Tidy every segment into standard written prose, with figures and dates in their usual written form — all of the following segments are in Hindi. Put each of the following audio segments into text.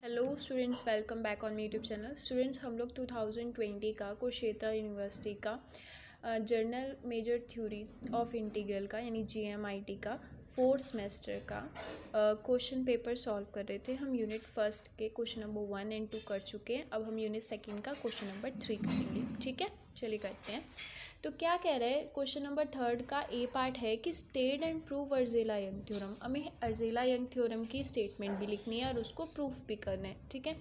Hello students, welcome back on my YouTube channel. Students, हम लोग 2020 का कुरुक्षेत्र यूनिवर्सिटी का general measure theory of integral का यानी GMIT का फोर्थ सेमेस्टर का क्वेश्चन पेपर सॉल्व कर रहे थे। हम यूनिट फर्स्ट के क्वेश्चन नंबर 1 एंड 2 कर चुके हैं। अब हम यूनिट सेकंड का क्वेश्चन नंबर 3 करेंगे। ठीक है, चलिए करते हैं। तो क्या कह रहे हैं, क्वेश्चन नंबर थर्ड का ए पार्ट है कि स्टेट एंड प्रूव अर्जेला-यंग थ्योरम। हमें अर्जेला-यंग थ्योरम की स्टेटमेंट भी लिखनी है और उसको प्रूफ भी करना है। ठीक है,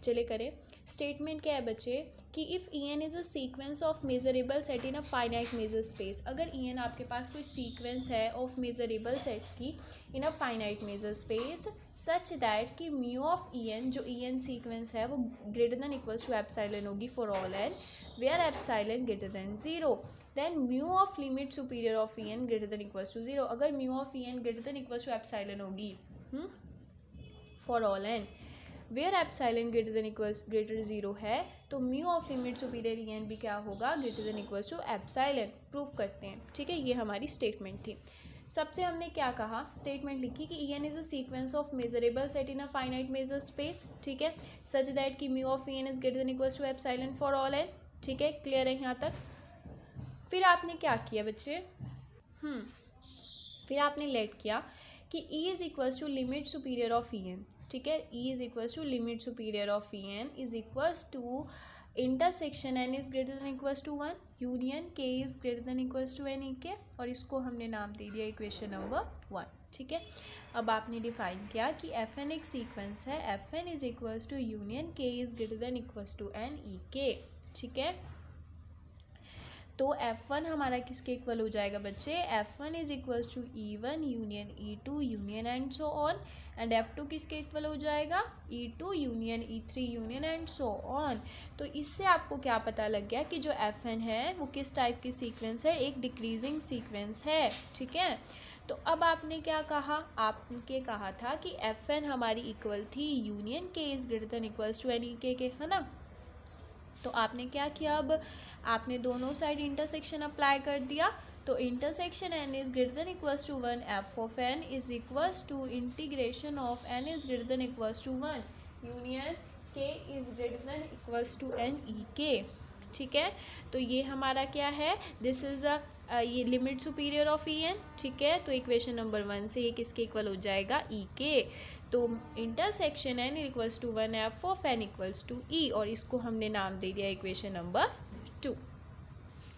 चलिए करें। स्टेटमेंट क्या है बच्चे कि if EN is a sequence of measurable set in a finite measure space. अगर EN आपके पास कोई सीक्वेंस है ऑफ मेजरेबल सेट्स की in a finite measure space such that कि म्यू ऑफ EN, जो EN सीक्वेंस है वो greater than equals to epsilon होगी for all N where epsilon greater than 0, then mu of limit superior of EN greater than equals to 0। अगर mu of EN greater than equals to epsilon होगी for all N where epsilon greater 0 है, तो mu of limit superior EN भी क्या होगा, greater than equals to epsilon. Prove करते हैं। ठीक है, ये हमारी स्टेटमेंट थी। सबसे हमने क्या कहा, स्टेटमेंट लिखी कि EN is a sequence of measurable set in a finite measure space. ठीक है, सच दैट कि mu of EN is greater than equals to epsilon for all n. ठीक है, क्लियर है यहाँ तक। फिर आपने क्या किया बच्चे, फिर आपने लेट किया कि E is equals to limit superior of EN। ठीक है, E is equals to limit superior of EN is equals to intersection N is greater than equals to 1 union K is greater than equals to N EK, और इसको हमने नाम दे दिया इक्वेशन नंबर 1। ठीक है, अब आपने डिफाइन किया कि Fn एक सीक्वेंस है, Fn is equals to union K is greater than equals to N EK। ठीक है, तो F1 हमारा किसके इक्वल हो जाएगा बच्चे, F1 is equals to E1 union E2 union and so on, and F2 किसके इक्वल हो जाएगा, E2 union E3 union and so on. तो इससे आपको क्या पता लग गया कि जो Fn है वो किस टाइप की सीक्वेंस है, एक डिक्रीजिंग सीक्वेंस है। ठीक है, तो अब आपने क्या कहा, आपने कहा था कि Fn हमारी इक्वल थी union K is greater than equals to N EK के, है ना। तो आपने क्या किया, अब आपने दोनों साइड इंटरसेक्शन अप्लाई कर दिया। तो intersection N is greater than equals to 1 F of N is equals to integration of N is greater than equals to 1 union K is greater than equals to N EK। ठीक है, तो ये हमारा क्या है, दिस इज ये लिमिट सुपीरियर ऑफ EN। ठीक है, तो इक्वेशन नंबर 1 से ये किसके इक्वल हो जाएगा, EK। तो intersection N equals to 1 F of N equals to E, और इसको हमने नाम दे दिया इक्वेशन नंबर 2।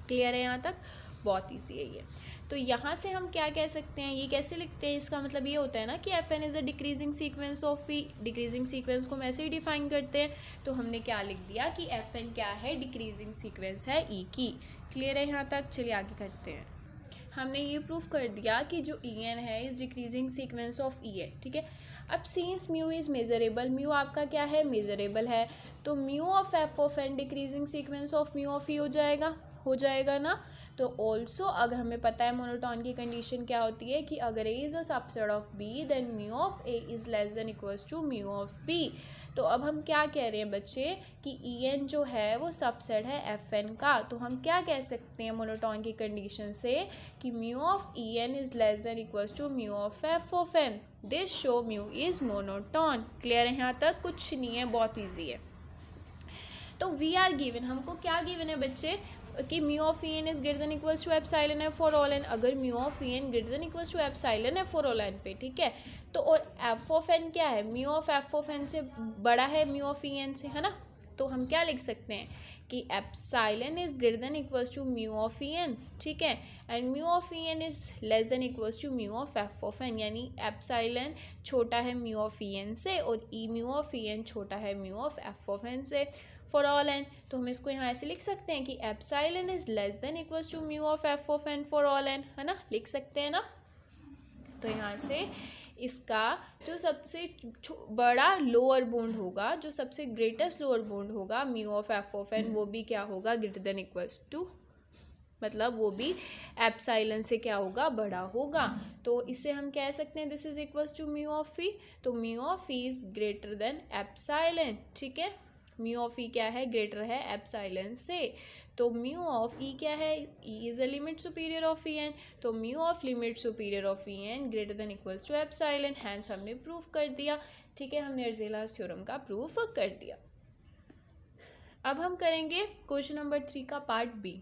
क्लियर है यहाँ तक, बहुत ईजी है ये। तो यहाँ से हम क्या कह सकते हैं, ये कैसे लिखते हैं, इसका मतलब ये होता है ना कि Fn is a decreasing sequence of E। Decreasing sequence को हम ऐसे ही डिफाइन करते हैं, तो हमने क्या लिख दिया कि Fn क्या है, डिक्रीजिंग सीक्वेंस है E की। क्लियर है यहाँ तक, चलिए आगे करते हैं। हमने ये प्रूफ कर दिया कि जो EN है is decreasing sequence of E है। ठीक है, अब since mu is measurable, mu आपका क्या है, मेजरेबल है, तो mu of F of N decreasing sequence of mu of E हो जाएगा ना। तो ऑल्सो अगर हमें पता है मोनोटोन की कंडीशन क्या होती है कि अगर A is a subset of B then mu of A is less than equals to mu of B। तो अब हम क्या कह रहे हैं बच्चे कि EN जो है वो सबसेट है Fn का, तो हम क्या कह सकते हैं मोनोटोन की कंडीशन से कि mu of EN is less than equals to mu of F of N। This show mu is monotone. Clear है यहाँ तक, कुछ नहीं है, बहुत ईजी है। तो वी आर गिवन, हमको क्या गिवन है बच्चे कि mu of EN is greater than equals to epsilon है फॉर ऑल एन। अगर mu of EN greater than equals to epsilon है फॉर ऑल एन पे, ठीक है, तो और F ऑफ N क्या है, mu of F of N से बड़ा है म्यू ऑफ EN से, है ना। तो हम क्या लिख सकते हैं कि epsilon is greater than equals to mu of EN। ठीक है, and mu of EN is less than equals to mu of F of N, यानी एप्सिलॉन छोटा है म्यू ऑफ EN से और म्यू ऑफ EN छोटा है mu of F of N से फॉर ऑल एन। तो हम इसको यहाँ ऐसे लिख सकते हैं कि epsilon is less than equals to mu of F of N for all N, है ना, लिख सकते हैं ना। तो यहाँ से इसका जो सबसे बड़ा लोअर बाउंड होगा, जो सबसे ग्रेटेस्ट लोअर बाउंड होगा mu of F of N, वो भी क्या होगा, ग्रेटर देन इक्वल्स टू, मतलब वो भी एप्सिलॉन से क्या होगा, बड़ा होगा। तो इससे हम कह सकते हैं this is equals to mu of E। तो mu of E is greater than epsilon. ठीक है, म्यू ऑफ ई क्या है, ग्रेटर है एप्सिलॉन से। तो म्यू ऑफ ई क्या है, E is a limit superior of E N, तो mu of limit superior of E N greater than equals to epsilon, hence हमने प्रूफ कर दिया। ठीक है, हमने अर्जेलास थ्योरम का प्रूफ कर दिया। अब हम करेंगे क्वेश्चन नंबर 3 का पार्ट बी,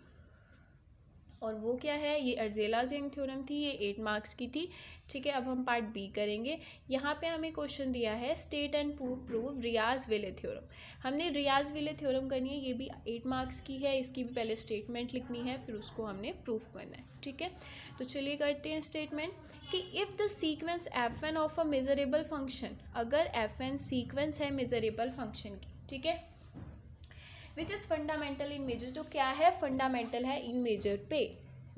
और वो क्या है, ये अर्जेलास-यंग थ्योरम थी, ये 8 मार्क्स की थी। ठीक है, अब हम पार्ट बी करेंगे। यहाँ पे हमें क्वेश्चन दिया है स्टेट एंड प्रूव रियाज-विले थ्योरम। हमने रियाज-विले थ्योरम करनी है, ये भी 8 मार्क्स की है, इसकी भी पहले स्टेटमेंट लिखनी है, फिर उसको हमने प्रूफ करना है। ठीक है, तो चलिए करते हैं स्टेटमेंट कि if the sequence F N of a measurable function, अगर एफ एन सीक्वेंस है मेजरेबल फंक्शन की, ठीक है, which is fundamental in measure, जो क्या है, फंडामेंटल है इन मेजर पे,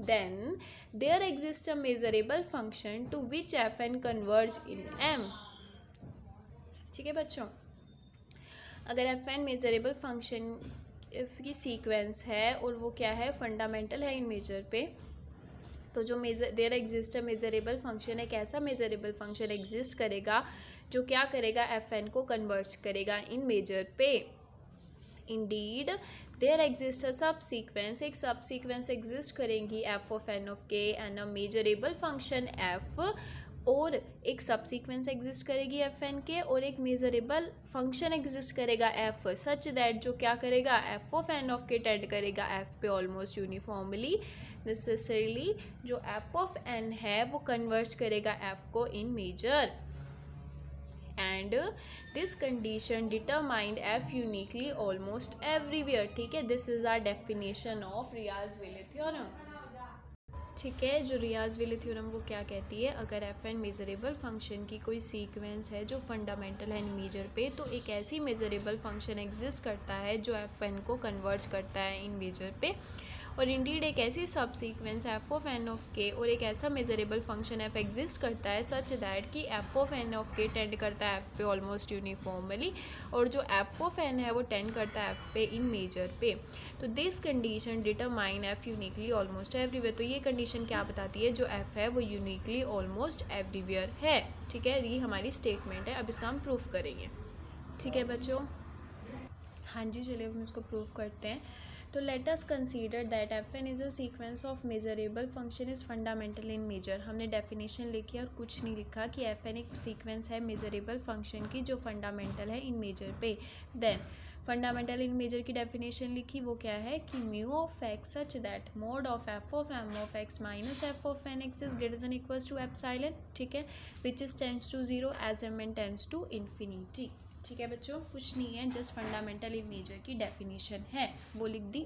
then there exist a measurable function to which F N converge in M. ठीक है बच्चों, अगर एफ एन मेजरेबल फंक्शन की सीक्वेंस है और वो क्या है, फंडामेंटल है इन मेजर पे, तो जो there exist a measurable function, एक ऐसा मेजरेबल फंक्शन एग्जिस्ट करेगा जो क्या करेगा, एफ एन को कन्वर्ज करेगा इन मेजर पे। Indeed, there exists a subsequence, एक subsequence exist करेंगी f of n of k and a measurable function f, और एक subsequence exist करेगी f n के, और एक measurable function exist करेगा f, such that जो क्या करेगा, f of n of k tend करेगा f पे almost uniformly, necessarily जो f of n है वो converge करेगा f को in measure, and this condition determined f uniquely almost everywhere। ठीक है, this is our definition of Riesz Weyl theorem. ठीक है, जो रियाज-विले थ्योरम वो क्या कहती है, अगर एफ एन मेजरेबल फंक्शन की कोई सीक्वेंस है जो फंडामेंटल है इन मेजर पे, तो एक ऐसी मेजरेबल फंक्शन एग्जिस्ट करता है जो एफ एन को कन्वर्ज करता है इन मेजर पे, और इंडीड एक ऐसी subsequence F of N of K और एक ऐसा मेजरेबल फंक्शन एफ एग्जिस्ट करता है सच दैट कि एफ ऑफ एन ऑफ के टेंड करता है एफ पे ऑलमोस्ट यूनिफॉर्मली, और जो एफ ऑफ एन है वो टेंड करता है एफ पे इन मेजर पे। तो this condition determine F uniquely almost everywhere. तो ये कंडीशन क्या बताती है, जो एफ है वो यूनिकली ऑलमोस्ट एवरीवेयर है। ठीक है, ये हमारी स्टेटमेंट है, अब इसका हम प्रूफ करेंगे। ठीक है बच्चों, हाँ जी, चलिए हम इसको प्रूफ करते हैं। तो let us consider that F N is a sequence of measurable function is fundamental in measure. हमने डेफिनेशन लिखी और कुछ नहीं लिखा कि एफ एन एक सीक्वेंस है मेजरेबल फंक्शन की जो फंडामेंटल है इन मेजर पे। देन फंडामेंटल इन मेजर की डेफिनेशन लिखी, वो क्या है कि mu of X such that mod of F of M of X minus F of N x is greater than equals to epsilon. ठीक है, which is tends to zero as M N tends to infinity. ठीक है बच्चों, कुछ नहीं है, जस्ट फंडामेंटल इन मेजर की डेफिनेशन है, वो लिख दी।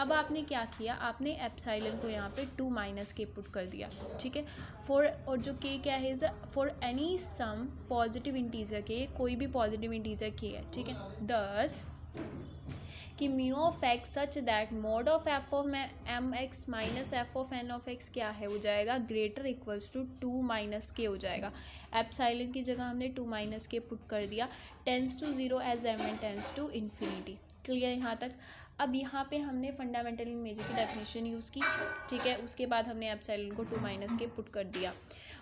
अब आपने क्या किया, आपने एप्सिलॉन को यहाँ पे 2 माइनस के पुट कर दिया। ठीक है, फॉर, और जो के क्या है, for any some positive integer K, कोई भी पॉजिटिव इंटीजर के है। ठीक है, दस कि mu of X such that mod of F of M X minus F of N of X क्या है, हो जाएगा ग्रेटर इक्वल्स टू 2 माइनस के हो जाएगा। एप्सिलॉन की जगह हमने 2 माइनस के पुट कर दिया, tends to zero as M N tends to infinity. Clear यहाँ तक। अब यहाँ पे हमने फंडामेंटल इन मेजर की डेफिनेशन यूज़ की। ठीक है, उसके बाद हमने एप्सिलॉन को 2 माइनस के पुट कर दिया।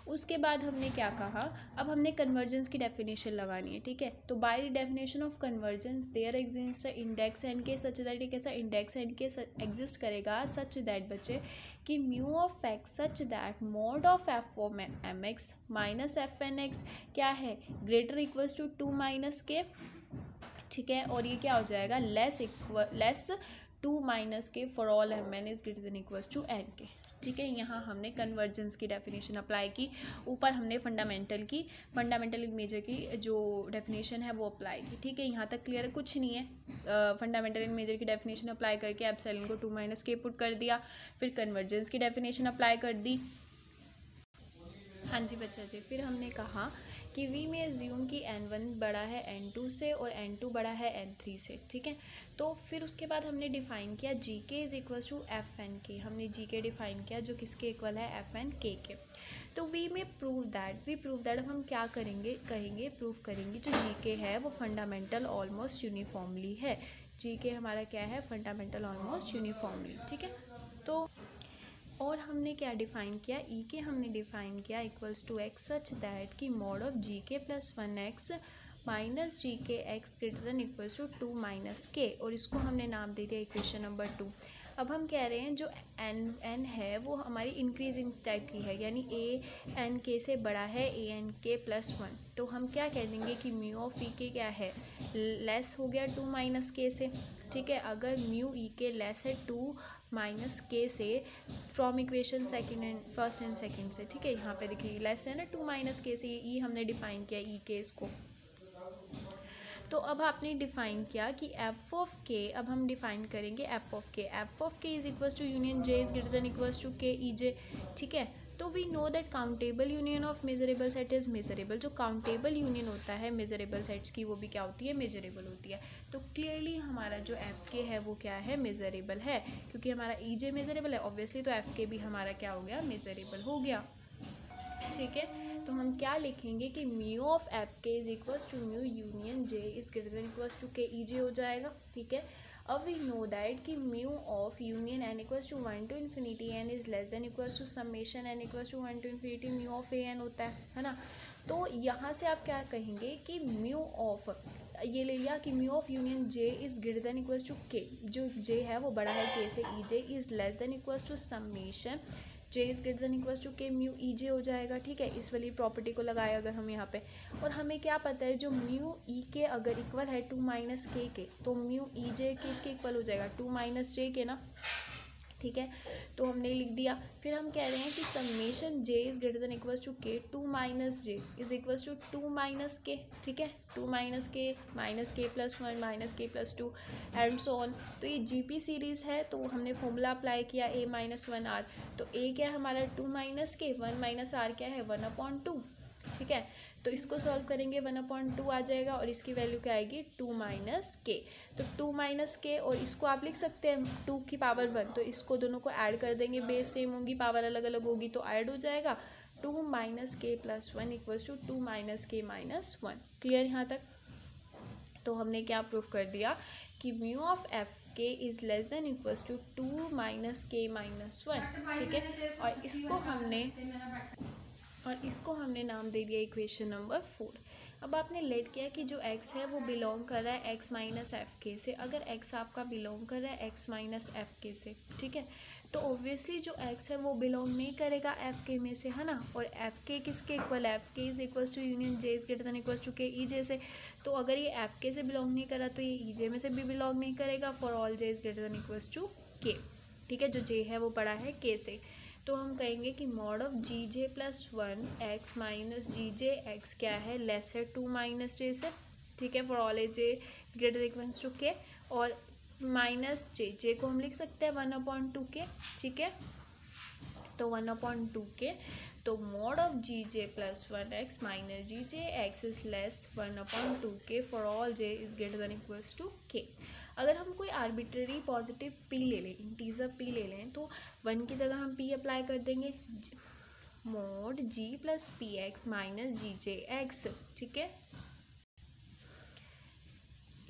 उसके बाद हमने क्या कहा, अब हमने कन्वर्जेंस की डेफिनेशन लगानी है। ठीक है, तो by the definition of convergence there exist index N K such that, एक ऐसा इंडेक्स एन के एग्जिस्ट करेगा सच दैट बच्चे कि mu of X such that mod of F of M X minus F N X क्या है, greater equals to 2 minus K. ठीक है, और ये क्या हो जाएगा, less 2 minus K for all M N is greater than equals to N K. ठीक है, यहाँ हमने कन्वर्जेंस की डेफिनेशन अप्लाई की, ऊपर हमने फंडामेंटल इन मेजर की जो डेफिनेशन है वो अप्लाई की। ठीक है, यहाँ तक क्लियर है, कुछ नहीं है। फंडामेंटल इन मेजर की डेफिनेशन अप्लाई करके एप्सिलॉन को 2 माइनस के पुट कर दिया, फिर कन्वर्जेंस की डेफिनेशन अप्लाई कर दी। हाँ जी बच्चा जी, फिर हमने कहा कि वी में एज्यूम कि n1 बड़ा है n2 से और n2 बड़ा है n3 से। ठीक है, तो फिर उसके बाद हमने डिफ़ाइन किया G K is equal to F N K. हमने जी के डिफ़ाइन किया जो किसके इक्वल है, एफ एन के। तो वी में प्रूव दैट हम क्या करेंगे, प्रूव करेंगे जो जी के है वो फंडामेंटल ऑलमोस्ट यूनिफॉर्मली है। जी के हमारा क्या है, फंडामेंटल ऑलमोस्ट यूनिफॉर्मली। ठीक है, तो और हमने क्या डिफ़ाइन किया, ई के हमने डिफ़ाइन किया equals to X such that कि mod of G K plus 1 X minus G के X greater than equals to 2 minus K, और इसको हमने नाम दे दिया इक्वेशन नंबर 2। अब हम कह रहे हैं जो एन है वो हमारी इंक्रीजिंग टाइप की है, यानी ए एन के से बड़ा है ए एन के प्लस 1, तो हम क्या कह देंगे कि म्यू ऑफ ई के क्या है, लेस हो गया 2 माइनस के से। ठीक है, अगर म्यू ई के लेस है 2 माइनस के से from equation second and first and second से। ठीक है, यहाँ पे देखिए लेस है ना 2 माइनस के से, ये ई हमने डिफाइन किया ई के इसको। तो अब आपने डिफाइन किया कि एफ ऑफ के, अब हम डिफाइन करेंगे F of K is equals to union J is greater than equals to K E J. ठीक है, तो we know that countable union of measurable set is measurable. जो काउंटेबल यूनियन होता है मेजरेबल सेट्स की वो भी क्या होती है, मेजरेबल होती है। तो क्लियरली हमारा जो एफ के है वो क्या है, मेजरेबल है, क्योंकि हमारा ई जे मेजरेबल है ऑब्वियसली, तो एफ के भी हमारा क्या हो गया, मेजरेबल हो गया। ठीक है, तो हम क्या लिखेंगे कि mu of F K is equals to mu union J is greater than equals to K E J हो जाएगा। ठीक है, अब वी नो दैट कि mu of union N equals to 1 to infinity N is less than equals to summation N equals to 1 to infinity mu of A N होता है ना। तो यहाँ से आप क्या कहेंगे कि म्यू ऑफ, ये ले लिया कि mu of union J is greater than equals to K, जो जे है वो बड़ा है के से, E J is less than equals to summation J is greater than equals to K mu E J हो जाएगा। ठीक है, इस वाली प्रॉपर्टी को लगाए अगर हम यहाँ पे, और हमें क्या पता है जो म्यू ई के अगर इक्वल है 2 माइनस के, तो म्यू ई जे किसके इक्वल हो जाएगा, 2 माइनस जे के ना। ठीक है, तो हमने लिख दिया। फिर हम कह रहे हैं कि summation J is greater than equals to K 2 minus J is equals to 2 minus K. ठीक है, 2 minus K plus 1 minus K plus 2 and so on. तो ये जीपी सीरीज़ है, तो हमने फॉर्मूला अप्लाई किया ए माइनस 1 आर, तो ए क्या है हमारा 2 माइनस के, 1 माइनस आर क्या है 1/2। ठीक है, तो इसको सॉल्व करेंगे 1/2 आ जाएगा, और इसकी वैल्यू क्या आएगी 2 माइनस के। तो 2 माइनस के, और इसको आप लिख सकते हैं 2 की पावर 1, तो इसको दोनों को ऐड कर देंगे, बेस सेम होगी पावर अलग अलग होगी तो ऐड हो जाएगा 2 minus K plus 1 equals to 2 minus K minus 1। Clear यहाँ तक? तो हमने क्या प्रूफ कर दिया कि mu of F K is less than equals to 2 minus K minus 1। ठीक है, और इसको हमने नाम दे दिया इक्वेशन नंबर 4। अब आपने लेट किया कि जो x है वो बिलोंग कर रहा है x माइनस एफ के से। अगर x आपका बिलोंग कर रहा है x माइनस एफ के से, ठीक है, तो ऑब्वियसली जो x है वो बिलोंग नहीं करेगा एफ के में से, है ना। और एफ के किसके इक्वल है, F K is equals to union J is greater than equals to K E जे से। तो अगर ये एफ के से बिलोंग नहीं करा तो ये ई जे में से भी बिलोंग नहीं करेगा for all J is greater than equals to K. ठीक है, जो जे है वो बड़ा है के से। तो हम कहेंगे कि mod of G J plus 1 X minus G J X क्या है, लेस है 2 माइनस जे से। ठीक है, for all A J greater equals to K, और माइनस जे को हम लिख सकते हैं 1/2 के। ठीक है, तो 1/2 के, तो mod of G J plus 1 X minus G J X is less 1/2 K for all J is greater than equals to K. अगर हम कोई आर्बिट्ररी पॉजिटिव पी ले लें, इंटीजर पी ले लें, तो 1 की जगह हम पी अप्लाई कर देंगे, mod G plus P X minus G J X. ठीक है,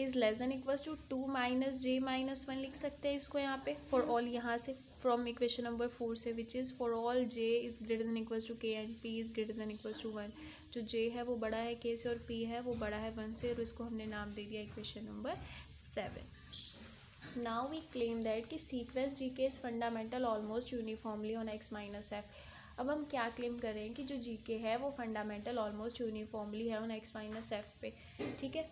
is less than equals to 2 minus J minus 1 लिख सकते हैं इसको यहाँ पे फॉर ऑल, यहाँ से फ्रॉम इक्वेशन नंबर 4 से, which is for all J is greater than equals to K and P is greater than equals to 1। जो जे है वो बड़ा है के से और पी है वो बड़ा है 1 से, और इसको हमने नाम दे दिया equation number 7। Now we claim that कि sequence G K is fundamental almost uniformly on X minus F. अब हम क्या क्लेम कर रहे हैं कि जो जी के है वो फंडामेंटल ऑलमोस्ट यूनिफॉर्मली है ऑन एक्स माइनस एफ पे। ठीक है,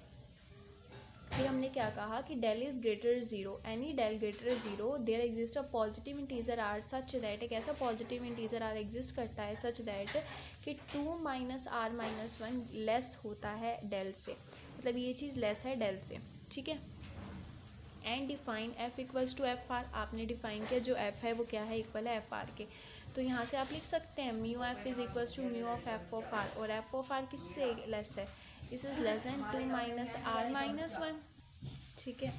फिर हमने क्या कहा कि del is greater 0, any del greater 0 there exist a positive integer R such that, एक ऐसा पॉजिटिव इंटीजर आर एग्जिस्ट करता है सच दैट कि 2 माइनस आर माइनस 1 लेस होता है डेल से, मतलब ये चीज़ लेस है डेल से। ठीक है, and define F equals to F R, आपने डिफाइन किया जो एफ है वो क्या है, इक्वल है एफ आर के। तो यहाँ से आप लिख सकते हैं mu F is equals to mu of F of R, और एफ ऑफ आर किससे लेस है, this is less than 2 minus R minus 1। ठीक है,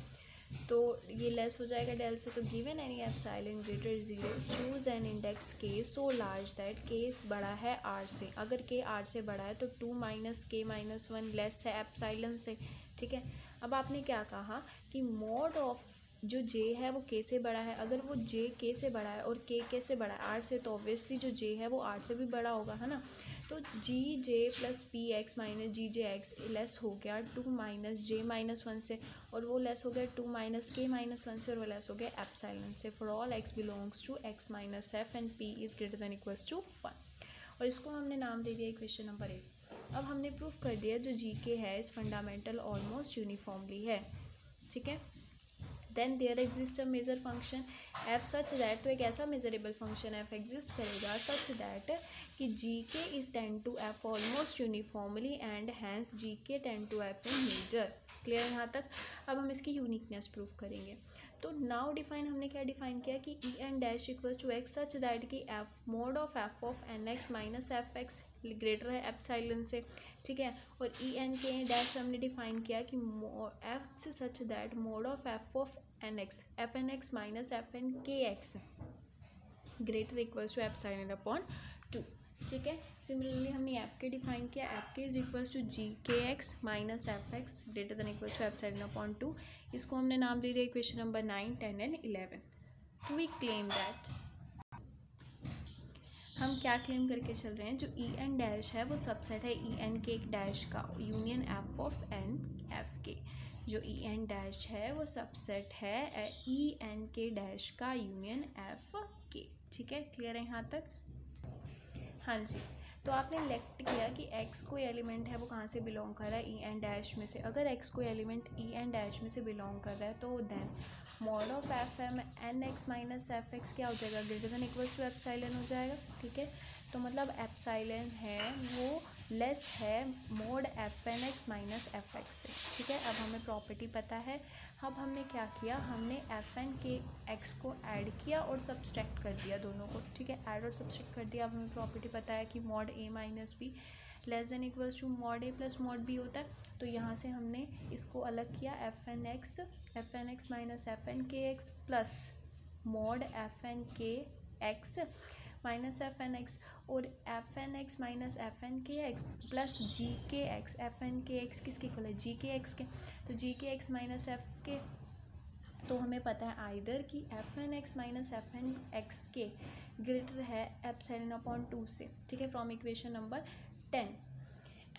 तो ये लेस हो जाएगा डेल से। तो given any epsilon greater 0 choose an index के सो लार्ज दैट के बड़ा है आर से। अगर के आर से बड़ा है तो 2 माइनस के माइनस 1 लेस है एप्सिलॉन से। ठीक है, अब आपने क्या कहा कि मॉड ऑफ जो जे है वो के से बड़ा है, अगर वो जे के से बड़ा है और के से बड़ा है आर से, तो ऑब्वियसली जो जे है वो आर से भी बड़ा होगा, है ना। तो जी J plus P X minus G J x less हो गया 2 माइनस जे माइनस 1 से, और वो लेस हो गया 2 माइनस के माइनस 1 से, और वो लेस हो गया एप्सिलॉन से। For all X belongs to X minus F and P is greater than equals to 1। और इसको हमने नाम दे दिया इक्वेशन नंबर 1। अब हमने प्रूफ कर दिया जो जी के है इस फंडामेंटल ऑलमोस्ट यूनिफॉर्मली है, ठीक है। Then there exist a measure function F such that, तो एक ऐसा मेजरेबल फंक्शन एफ एग्जिस्ट करेगा सच दैट कि G K is tend to F almost uniformly and hence G के tend to F in measure. Clear यहाँ तक। अब हम इसकी यूनिकनेस प्रूफ करेंगे। तो नाउ डिफाइन हमने क्या डिफाइन किया कि E N dash equals to X such that कि F mod of N x minus F X greater है एप्सिलॉन से, ठीक है। और ई एन के डैश हमने डिफाइन किया कि एफ से such that mod of N X F N x minus F N K X greater equals to epsilon upon 2, ठीक है। सिमिलरली हमने एफ के डिफाइन किया, F K is equals to G के x minus F X greater than equals to epsilon upon 2। इसको हमने नाम दे दिया इक्वेशन नंबर 9, 10 एंड 11। तो वी क्लेम दैट, हम क्या क्लेम करके चल रहे हैं, जो ई एन डैश है वो सबसेट है ई एन के एक डैश का union F of N F K. जो ई एन डैश है वो सबसेट है ई एन के डैश का यूनियन एफ के, ठीक है। क्लियर है यहाँ तक। हाँ जी, तो आपने लेक्ट किया कि x कोई एलिमेंट है वो कहाँ से बिलोंग कर रहा है ई एन डैश में से। अगर x कोई एलिमेंट ई एन डैश में से बिलोंग कर रहा है तो then mod of F M N x minus F X क्या हो जाएगा, greater than equals to epsilon हो जाएगा, ठीक है। तो मतलब एप्सिलॉन है वो लेस है mod f N x minus F x से, ठीक है। अब हमें प्रॉपर्टी पता है। अब हमने क्या किया, हमने एफ एन के एक्स को ऐड किया और सब्सट्रैक्ट कर दिया दोनों को, ठीक है। ऐड और सब्सट्रैक्ट कर दिया। अब हमें प्रॉपर्टी पता है कि mod A minus B less than equals to mod A plus mod B होता है। तो यहाँ से हमने इसको अलग किया, F N x minus F N K X plus mod F N K x minus F N X, और F N x minus F N K X plus G के X. F N K X किसके इक्वल है, जी के एक्स के। तो जी के एक्स माइनस एफ के, तो हमें पता है आइदर कि F N x minus F N x के ग्रेटर है एप्सिलॉन अपॉन 2 से, ठीक है, from equation number 10।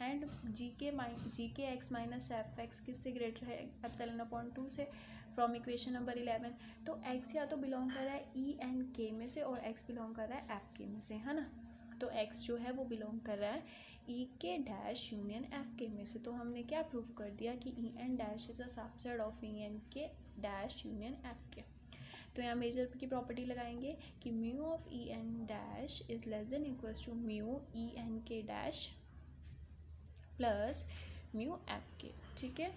And g के एक्स माइनस एफ एक्स किससे ग्रेटर है एप्सिलॉन अपॉन 2 से, फ्रॉम इक्वेशन नंबर 11। तो x या तो बिलोंग कर रहा है ई एन के में से और x बिलोंग कर रहा है एफ के में से, है ना। तो x जो है वो बिलोंग कर रहा है ई के डैश यूनियन एफ के में से। तो हमने क्या प्रूव कर दिया कि E N dash is a subset of E N के डैश यूनियन एफ के। तो यहाँ मेजर की प्रॉपर्टी लगाएंगे कि mu of E N dash is less than equals to mu e N के डैश प्लस म्यू एफ के, ठीक है।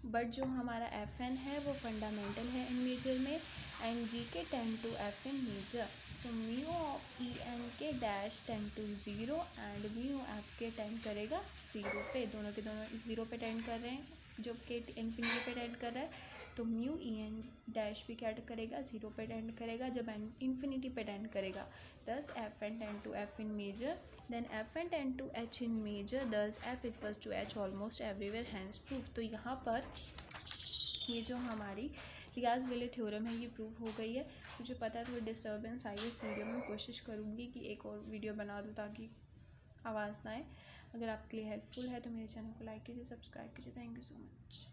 बट जो हमारा एफ एन है वो फंडामेंटल है इन मेजर में एंड जी के tend to F in measure. तो म्यू ऑफ ई एन के dash tend to 0 and mu f k tend करेगा 0 पे। दोनों के दोनों 0 पे टेंड कर रहे हैं, जब के इन्फिनिटी पे टेंड कर रहा है। तो म्यू ई एन डैश भी क्या करेगा, 0 पे टेंड करेगा जब इन्फिनिटी पे टेंड करेगा। Thus F N tend to F in measure, then F N tend to H in measure, thus F equals to H almost everywhere, hence proof. तो यहाँ पर ये जो हमारी रियाज़-विले थ्योरम है ये प्रूव हो गई है। मुझे पता है थोड़ी डिस्टर्बेंस आई है इस वीडियो में, कोशिश करूँगी कि एक और वीडियो बना दूँ ताकि आवाज़ ना आए। अगर आपके लिए हेल्पफुल है तो मेरे चैनल को लाइक कीजिए, सब्सक्राइब कीजिए। Thank you so much.